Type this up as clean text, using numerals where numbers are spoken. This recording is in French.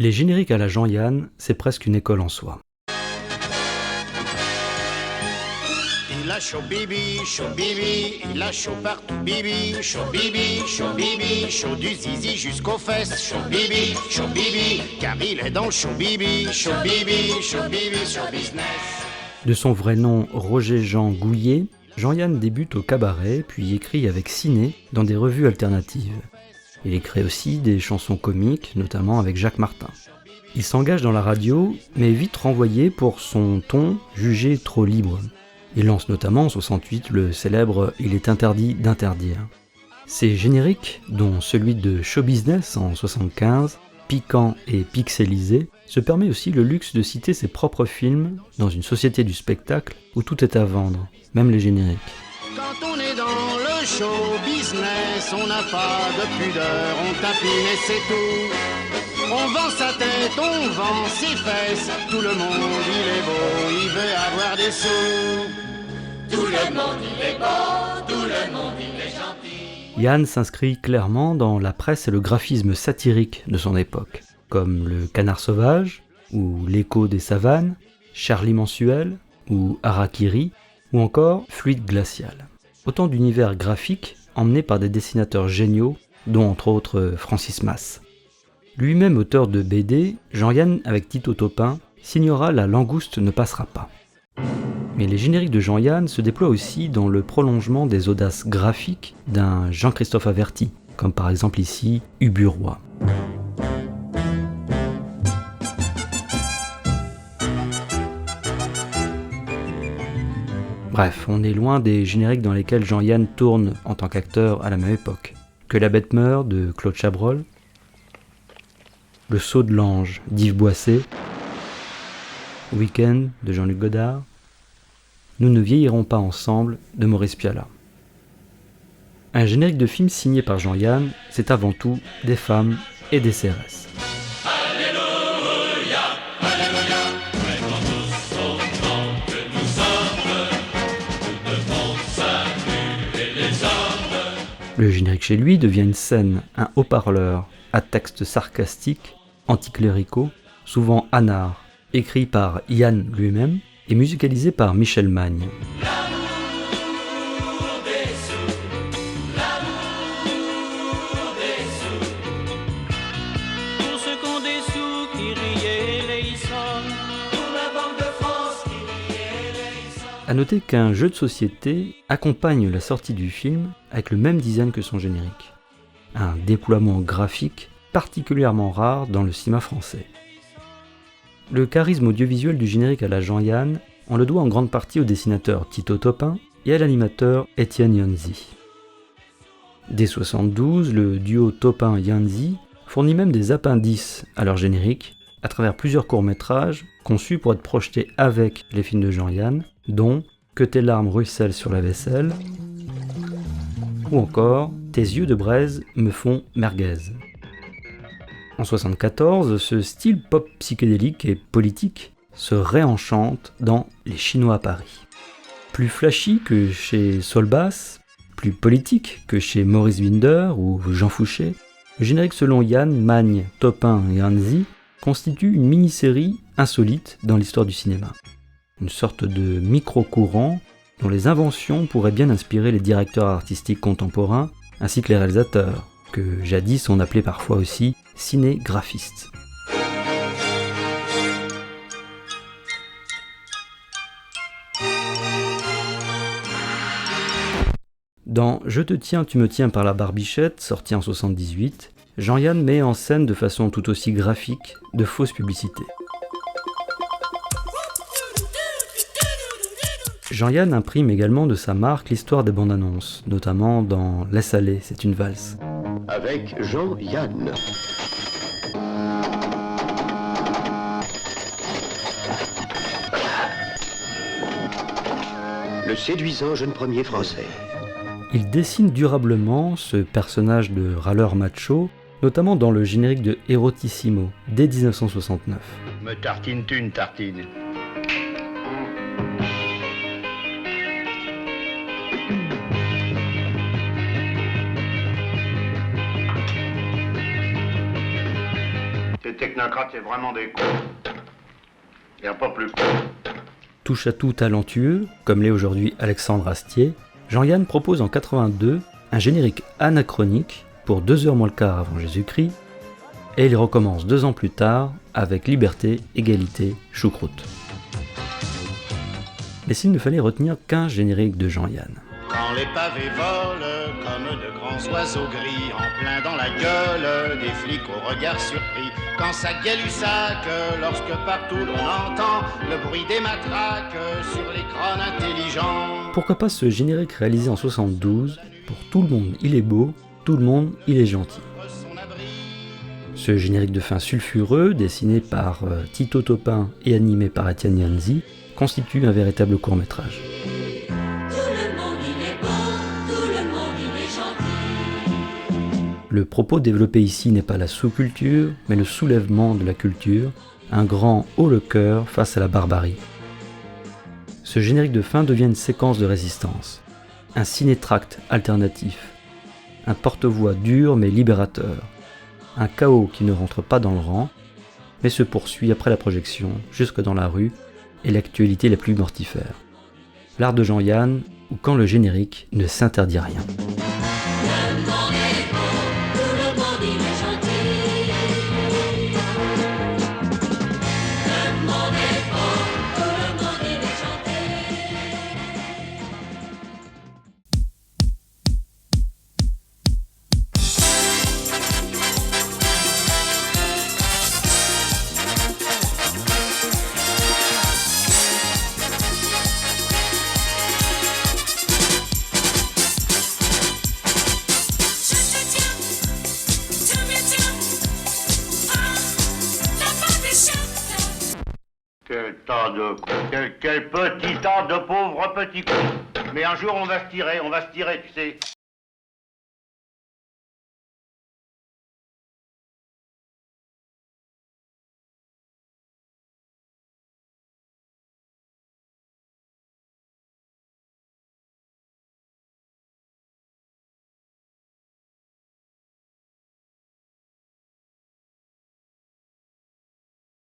Les génériques à la Jean-Yann, c'est presque une école en soi. Il a chaud bibi, il a chaud partout bibi, chaud bibi, chaud du zizi jusqu'aux fesses, chaud bibi, car il est dans le chaud bibi, chaud business. De son vrai nom Roger Jean Gouillet, Jean-Yann débute au cabaret, puis écrit avec Ciné dans des revues alternatives. Il écrit aussi des chansons comiques, notamment avec Jacques Martin. Il s'engage dans la radio, mais est vite renvoyé pour son ton jugé trop libre. Il lance notamment en 68 le célèbre « Il est interdit d'interdire ». Ses génériques, dont celui de Show Business en 75, piquant et pixelisé, se permet aussi le luxe de citer ses propres films dans une société du spectacle où tout est à vendre, même les génériques. Quand on est dans le show business, on n'a pas de pudeur, on tapine et c'est tout. On vend sa tête, on vend ses fesses, tout le monde il est beau, il veut avoir des sous. Tout le monde il est beau, tout le monde il est gentil. Yann s'inscrit clairement dans la presse et le graphisme satirique de son époque, comme Le Canard Sauvage, ou L'écho des savanes, Charlie Mensuel, ou Harakiri, ou encore Fluide glacial. Autant d'univers graphiques emmenés par des dessinateurs géniaux, dont entre autres Francis Masse. Lui-même auteur de BD, Jean-Yann avec Tito Topin signera La langouste ne passera pas. Mais les génériques de Jean-Yann se déploient aussi dans le prolongement des audaces graphiques d'un Jean-Christophe Averty, comme par exemple ici Ubu Roi. Bref, on est loin des génériques dans lesquels Jean-Yann tourne en tant qu'acteur à la même époque. Que la bête meure de Claude Chabrol, Le saut de l'ange d'Yves Boisset, Week-end de Jean-Luc Godard, Nous ne vieillirons pas ensemble de Maurice Pialat. Un générique de film signé par Jean-Yann, c'est avant tout des femmes et des CRS. Le générique chez lui devient une scène, un haut-parleur à texte sarcastique, anticléricaux, souvent anard, écrit par Yann lui-même et musicalisé par Michel Magne. A noter qu'un jeu de société accompagne la sortie du film avec le même design que son générique. Un déploiement graphique particulièrement rare dans le cinéma français. Le charisme audiovisuel du générique à la Jean-Yann, on le doit en grande partie au dessinateur Tito Topin et à l'animateur Étienne Yanzi. Dès 1972, le duo Topin-Yanzi fournit même des appendices à leur générique à travers plusieurs courts-métrages conçus pour être projetés avec les films de Jean-Yann, dont Que tes larmes ruissellent sur la vaisselle, ou encore Tes yeux de braise me font merguez. En 1974, ce style pop psychédélique et politique se réenchante dans Les Chinois à Paris. Plus flashy que chez Solbass, plus politique que chez Maurice Binder ou Jean Fouché, le générique selon Yann, Magne, Topin et Hanzi constitue une mini-série insolite dans l'histoire du cinéma. Une sorte de micro-courant dont les inventions pourraient bien inspirer les directeurs artistiques contemporains ainsi que les réalisateurs, que jadis on appelait parfois aussi cinégraphistes. Dans Je te tiens, tu me tiens par la barbichette, sorti en 1978, Jean-Yann met en scène de façon tout aussi graphique de fausses publicités. Jean-Yann imprime également de sa marque l'histoire des bandes annonces, notamment dans Laisse aller, c'est une valse. Avec Jean-Yann. Le séduisant jeune premier français. Il dessine durablement ce personnage de râleur macho, notamment dans le générique de Erotissimo, dès 1969. Me tartine-tu une tartine? Ces technocrates, c'est vraiment des cons. Il n'y a pas plus con. Touche à tout talentueux, comme l'est aujourd'hui Alexandre Astier, Jean-Yann propose en 82 un générique anachronique pour 2h moins le quart avant Jésus-Christ, et il recommence 2 ans plus tard avec Liberté, Égalité, Choucroute. Mais s'il ne fallait retenir qu'un générique de Jean-Yann. Quand les pavés volent comme de grands oiseaux gris, en plein dans la gueule des flics au regard surpris. Quand ça Gay-Lussac, lorsque partout l'on entend le bruit des matraques sur les crânes intelligents. Pourquoi pas ce générique réalisé en 72, pour tout le monde il est beau, tout le monde il est gentil. Ce générique de fin sulfureux, dessiné par Tito Topin et animé par Etienne Yanzi, constitue un véritable court-métrage. Le propos développé ici n'est pas la sous-culture, mais le soulèvement de la culture, un grand haut le cœur face à la barbarie. Ce générique de fin devient une séquence de résistance, un cinétracte alternatif, un porte-voix dur mais libérateur, un chaos qui ne rentre pas dans le rang, mais se poursuit après la projection jusque dans la rue et l'actualité la plus mortifère. L'art de Jean-Yann, ou quand le générique ne s'interdit rien. Quel tas de cons. Quel petit tas de pauvres petits cons. Mais un jour, on va se tirer, tu sais.